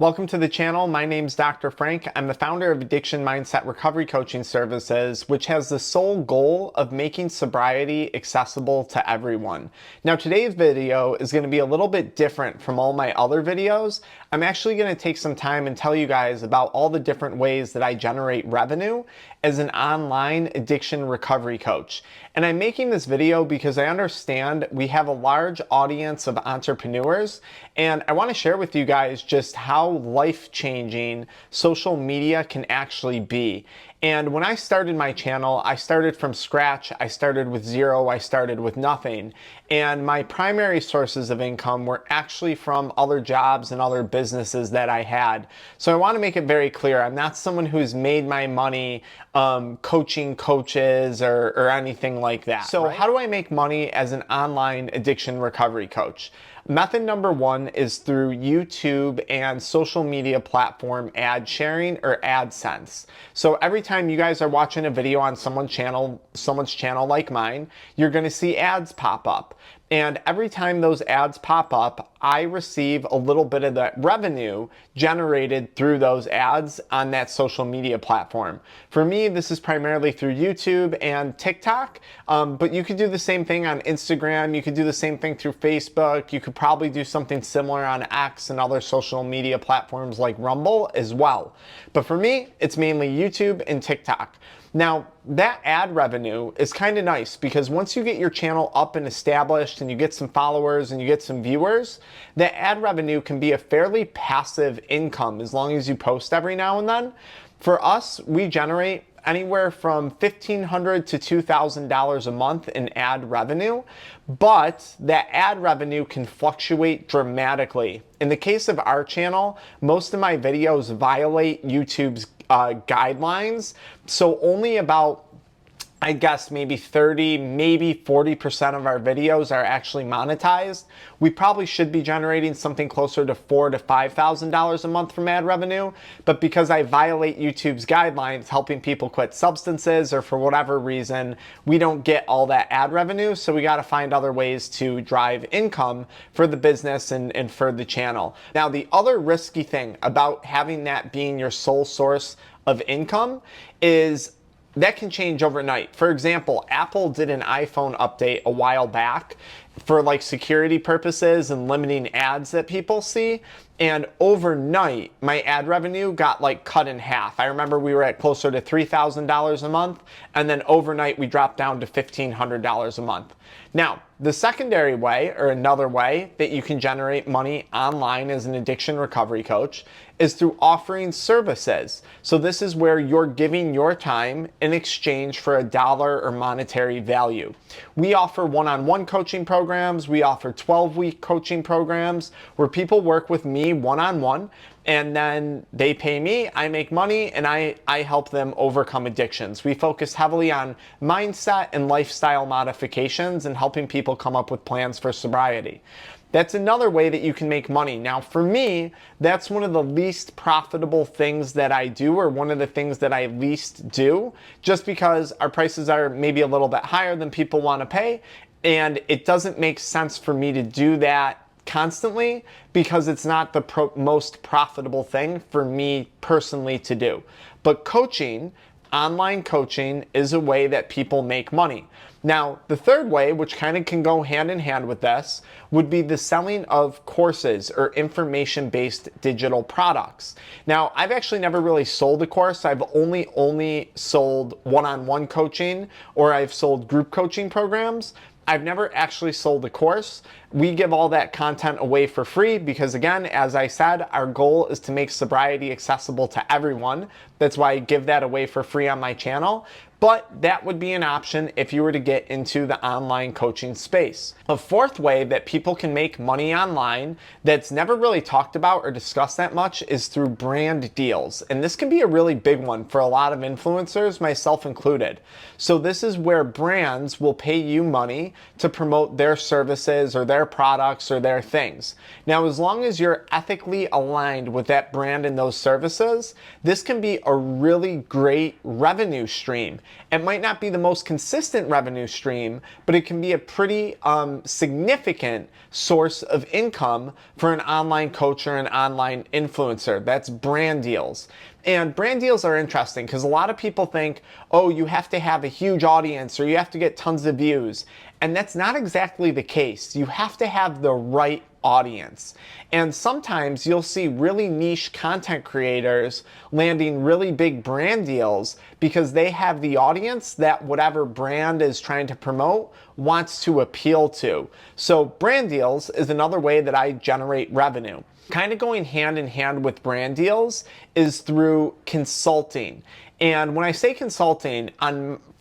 Welcome to the channel. My name's Dr. Frank. I'm the founder of AddictionMindset Recovery Coaching Services, which has the sole goal of making sobriety accessible to everyone. Now, today's video is going to be a little bit different from all my other videos. I'm actually going to take some time and tell you guys about all the different ways that I generate revenue as an online addiction recovery coach. And I'm making this video because I understand we have a large audience of entrepreneurs, and I want to share with you guys just how life-changing social media can actually be. And when I started my channel, I started from scratch. I started with zero. I started with nothing. And my primary sources of income were actually from other jobs and other businesses that I had. So I want to make it very clear, I'm not someone who's made my money coaching coaches or anything like that. So right? How do I make money as an online addiction recovery coach? Method number one is through YouTube and social media platform ad sharing or AdSense. So every time you guys are watching a video on someone's channel like mine, you're going to see ads pop up. And every time those ads pop up, I receive a little bit of that revenue generated through those ads on that social media platform. For me, this is primarily through YouTube and TikTok, but you could do the same thing on Instagram. You could do the same thing through Facebook. You could probably do something similar on X and other social media platforms like Rumble as well. But for me, it's mainly YouTube and TikTok. Now, that ad revenue is kind of nice because once you get your channel up and established and you get some followers and you get some viewers, that ad revenue can be a fairly passive income as long as you post every now and then. For us, we generate anywhere from $1,500 to $2,000 a month in ad revenue, but that ad revenue can fluctuate dramatically. In the case of our channel, most of my videos violate YouTube's guidelines, so only about, I guess, maybe 30, maybe 40% of our videos are actually monetized. We probably should be generating something closer to $4,000 to $5,000 a month from ad revenue, but because I violate YouTube's guidelines, helping people quit substances or for whatever reason, we don't get all that ad revenue, so we got to find other ways to drive income for the business and for the channel. Now, the other risky thing about having that being your sole source of income is that can change overnight. For example, Apple did an iPhone update a while back for like security purposes and limiting ads that people see. And overnight, my ad revenue got like cut in half. I remember we were at closer to $3,000 a month, and then overnight we dropped down to $1,500 a month. Now, the secondary way, or another way that you can generate money online as an addiction recovery coach, is through offering services. So this is where you're giving your time in exchange for a dollar or monetary value. We offer one-on-one coaching programs. We offer 12-week coaching programs where people work with me one-on-one, and then they pay me, I make money, and I help them overcome addictions. We focus heavily on mindset and lifestyle modifications and helping people come up with plans for sobriety. That's another way that you can make money. Now, for me, that's one of the least profitable things that I do, or one of the things that I least do, just because our prices are maybe a little bit higher than people want to pay, and it doesn't make sense for me to do that constantly because it's not the most profitable thing for me personally to do. But coaching, online coaching, is a way that people make money. Now, the third way, which kind of can go hand in hand with this, would be the selling of courses or information-based digital products. Now, I've actually never really sold a course. I've only sold one-on-one coaching, or I've sold group coaching programs. I've never actually sold a course. We give all that content away for free because, again, as I said, our goal is to make sobriety accessible to everyone. That's why I give that away for free on my channel. But that would be an option if you were to get into the online coaching space. A fourth way that people can make money online that's never really talked about or discussed that much is through brand deals. And this can be a really big one for a lot of influencers, myself included. So this is where brands will pay you money to promote their services or their their products or their things. Now, as long as you're ethically aligned with that brand and those services, this can be a really great revenue stream. It might not be the most consistent revenue stream, but it can be a pretty significant source of income for an online coach or an online influencer. That's brand deals. And brand deals are interesting because a lot of people think, oh, you have to have a huge audience or you have to get tons of views. And that's not exactly the case. You have to have the right audience. And sometimes you'll see really niche content creators landing really big brand deals because they have the audience that whatever brand is trying to promote wants to appeal to. So brand deals is another way that I generate revenue. Kind of going hand in hand with brand deals is through consulting. And when I say consulting,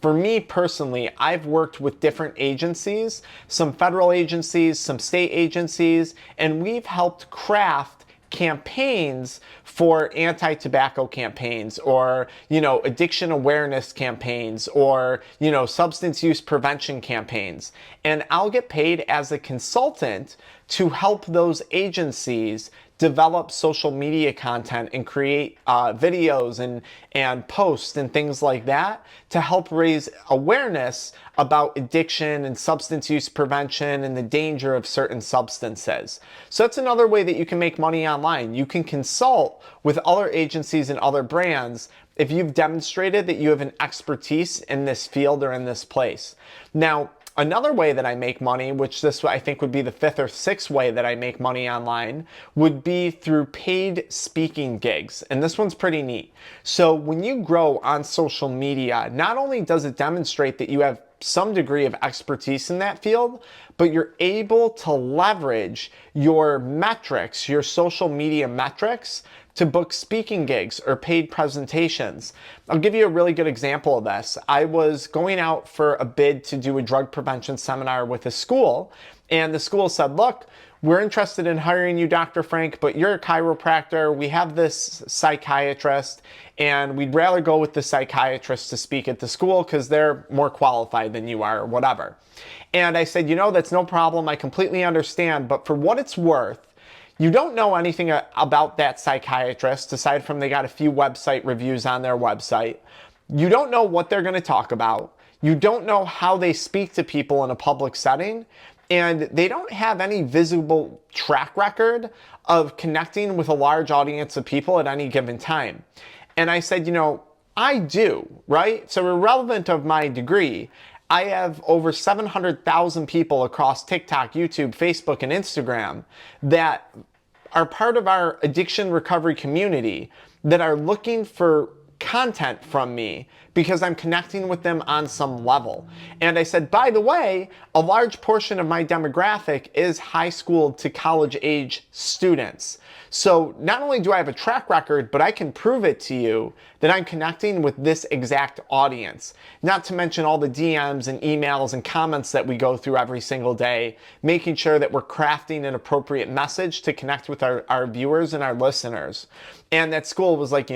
for me personally, I've worked with different agencies, some federal agencies, some state agencies, and we've helped craft campaigns for anti-tobacco campaigns or, addiction awareness campaigns or, substance use prevention campaigns. And I'll get paid as a consultant to help those agencies develop social media content and create videos and posts and things like that to help raise awareness about addiction and substance use prevention and the danger of certain substances. So that's another way that you can make money online. You can consult with other agencies and other brands if you've demonstrated that you have an expertise in this field or in this place. Now, another way that I make money, which this I think would be the fifth or sixth way that I make money online, would be through paid speaking gigs. And this one's pretty neat. So when you grow on social media, not only does it demonstrate that you have some degree of expertise in that field, but you're able to leverage your metrics, your social media metrics, to book speaking gigs or paid presentations. I'll give you a really good example of this. I was going out for a bid to do a drug prevention seminar with a school, and the school said, look, we're interested in hiring you, Dr. Frank, but you're a chiropractor. We have this psychiatrist, and we'd rather go with the psychiatrist to speak at the school because they're more qualified than you are or whatever. And I said, that's no problem. I completely understand, but for what it's worth, you don't know anything about that psychiatrist aside from they got a few website reviews on their website. You don't know what they're going to talk about. You don't know how they speak to people in a public setting. And they don't have any visible track record of connecting with a large audience of people at any given time. And I said, I do, right? So irrelevant of my degree, I have over 700,000 people across TikTok, YouTube, Facebook, and Instagram that are part of our addiction recovery community that are looking for content from me because I'm connecting with them on some level. And I said, by the way, a large portion of my demographic is high school to college age students. So not only do I have a track record, but I can prove it to you that I'm connecting with this exact audience. Not to mention all the DMs and emails and comments that we go through every single day, making sure that we're crafting an appropriate message to connect with our viewers and our listeners. And that school was like,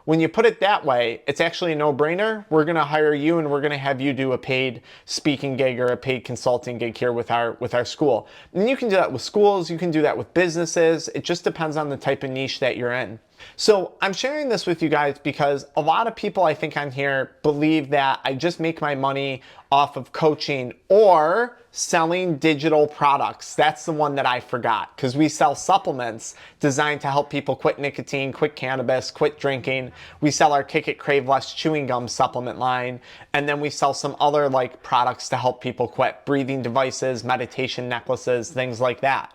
when you put it that way, it's actually a no-brainer. We're going to hire you and we're going to have you do a paid speaking gig or a paid consulting gig here with our school. And you can do that with schools. You can do that with businesses. It just depends on the type of niche that you're in. So I'm sharing this with you guys because a lot of people I think on here believe that I just make my money off of coaching or selling digital products. That's the one that I forgot because we sell supplements designed to help people quit nicotine, quit cannabis, quit drinking. We sell our Kick It Crave Less chewing gum supplement line, and then we sell some other products to help people quit, breathing devices, meditation necklaces, things like that.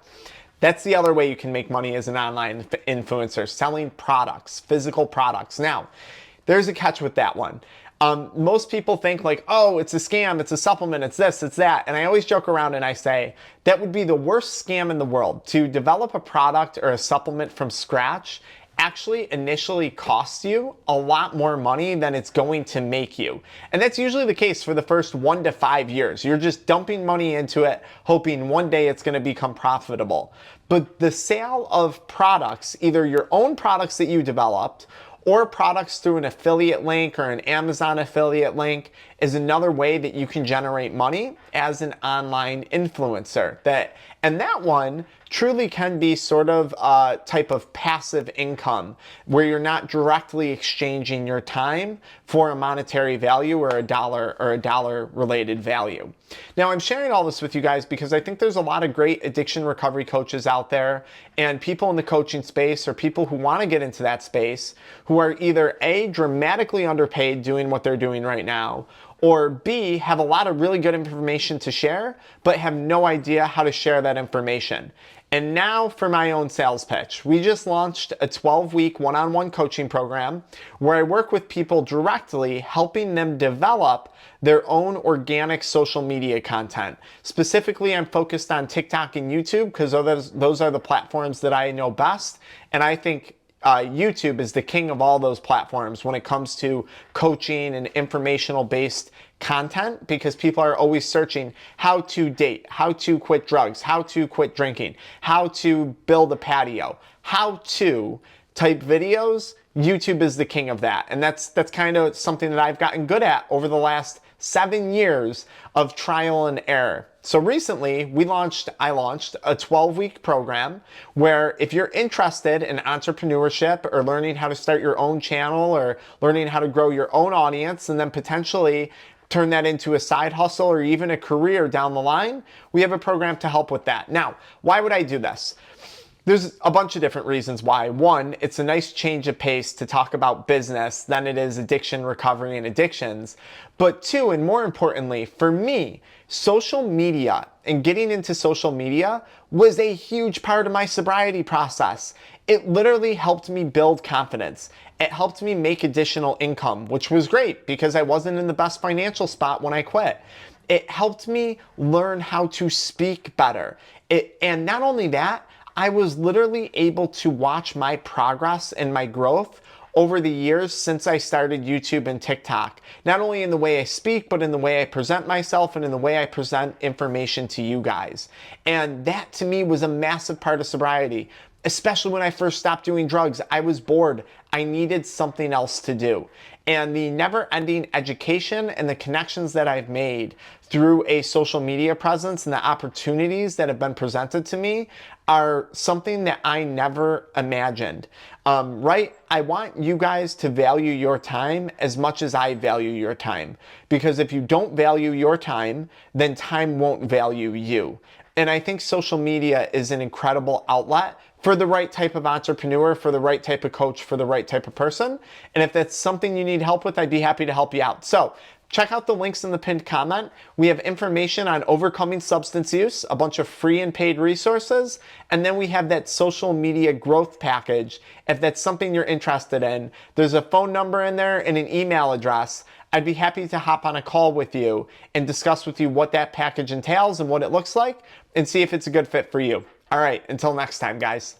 That's the other way you can make money as an online influencer, selling products, physical products. Now, there's a catch with that one. Most people think oh, it's a scam, it's a supplement, it's this, it's that. And I always joke around and I say, that would be the worst scam in the world. To develop a product or a supplement from scratch actually initially costs you a lot more money than it's going to make you. And that's usually the case for the first 1 to 5 years. You're just dumping money into it, hoping one day it's going to become profitable. But the sale of products, either your own products that you developed or products through an affiliate link or an Amazon affiliate link is another way that you can generate money as an online influencer. And that one truly can be sort of a type of passive income where you're not directly exchanging your time for a monetary value or a dollar related value. Now, I'm sharing all this with you guys because I think there's a lot of great addiction recovery coaches out there and people in the coaching space or people who want to get into that space who are either A, dramatically underpaid doing what they're doing right now, or B, have a lot of really good information to share, but have no idea how to share that information. And now for my own sales pitch. We just launched a 12-week one-on-one coaching program where I work with people directly, helping them develop their own organic social media content. Specifically, I'm focused on TikTok and YouTube because those are the platforms that I know best. And I think YouTube is the king of all those platforms when it comes to coaching and informational based content, because people are always searching how to date, how to quit drugs, how to quit drinking, how to build a patio, how to type videos. YouTube is the king of that. And that's kind of something that I've gotten good at over the last 7 years of trial and error. So recently I launched a 12-week program where if you're interested in entrepreneurship or learning how to start your own channel or learning how to grow your own audience and then potentially turn that into a side hustle or even a career down the line, we have a program to help with that. Now, why would I do this? There's a bunch of different reasons why. One, it's a nice change of pace to talk about business than it is addiction recovery and addictions. But two, and more importantly, for me, social media and getting into social media was a huge part of my sobriety process. It literally helped me build confidence. It helped me make additional income, which was great because I wasn't in the best financial spot when I quit. It helped me learn how to speak better. And not only that, I was literally able to watch my progress and my growth over the years since I started YouTube and TikTok. Not only in the way I speak, but in the way I present myself and in the way I present information to you guys. And that to me was a massive part of sobriety. Especially when I first stopped doing drugs, I was bored. I needed something else to do. And the never-ending education and the connections that I've made through a social media presence and the opportunities that have been presented to me are something that I never imagined. Right? I want you guys to value your time as much as I value your time. Because if you don't value your time, then time won't value you. And I think social media is an incredible outlet for the right type of entrepreneur, for the right type of coach, for the right type of person. And if that's something you need help with, I'd be happy to help you out. So check out the links in the pinned comment. We have information on overcoming substance use, a bunch of free and paid resources, and then we have that social media growth package. If that's something you're interested in, there's a phone number in there and an email address. I'd be happy to hop on a call with you and discuss with you what that package entails and what it looks like and see if it's a good fit for you. All right, until next time, guys.